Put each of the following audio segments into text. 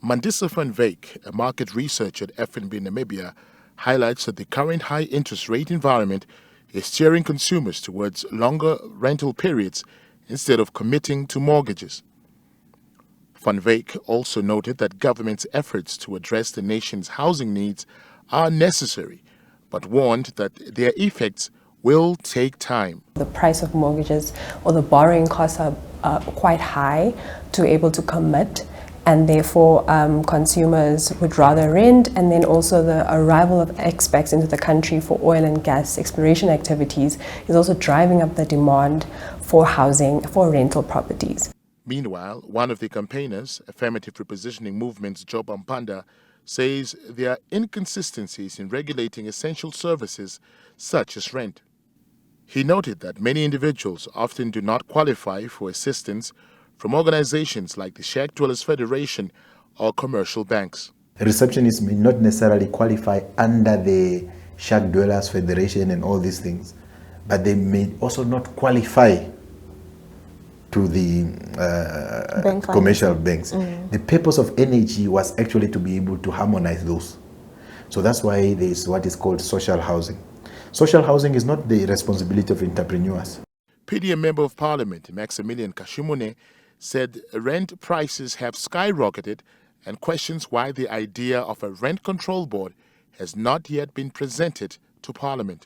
Mandisa van Wyk, a market researcher at FNB Namibia, highlights that the current high interest rate environment is steering consumers towards longer rental periods instead of committing to mortgages. Van Wyk also noted that government's efforts to address the nation's housing needs are necessary, but warned that their effects will take time. The price of mortgages or the borrowing costs are quite high to be able to commit, and therefore consumers would rather rent, and then also the arrival of expats into the country for oil and gas exploration activities is also driving up the demand for housing, for rental properties. Meanwhile, one of the campaigners, affirmative repositioning movement's Job Ampanda, says there are inconsistencies in regulating essential services such as rent. He noted that many individuals often do not qualify for assistance from organizations like the Shack Dwellers Federation or commercial banks. Receptionists may not necessarily qualify under the Shack Dwellers Federation and all these things, but they may also not qualify to the commercial banks. The purpose of NAG was actually to be able to harmonize those. So that's why there is what is called social housing. Social housing is not the responsibility of entrepreneurs. PDM Member of Parliament Maximilian Kashimune said rent prices have skyrocketed and questions why the idea of a rent control board has not yet been presented to Parliament.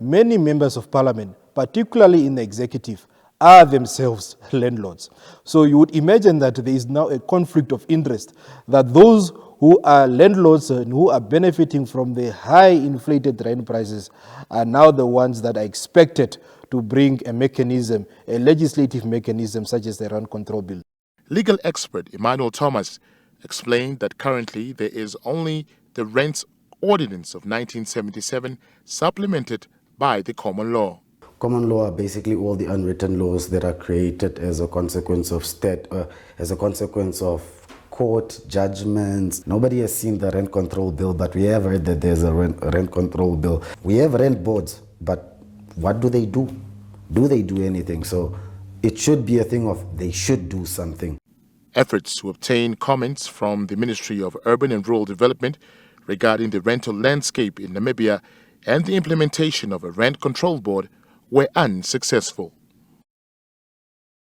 Many members of Parliament, particularly in the executive, are themselves landlords. So you would imagine that there is now a conflict of interest, that those who are landlords and who are benefiting from the high inflated rent prices are now the ones that are expected to bring a mechanism, a legislative mechanism such as the rent control bill. Legal expert Emmanuel Thomas explained that currently there is only the Rents Ordinance of 1977 supplemented by the common law. Common law are basically all the unwritten laws that are created as a consequence of court judgments. Nobody has seen the rent control bill, but we have heard that there's a rent control bill. We have rent boards, but what do they do? Do they do anything? So it should be a thing of they should do something. Efforts to obtain comments from the Ministry of Urban and Rural Development regarding the rental landscape in Namibia and the implementation of a rent control board were unsuccessful.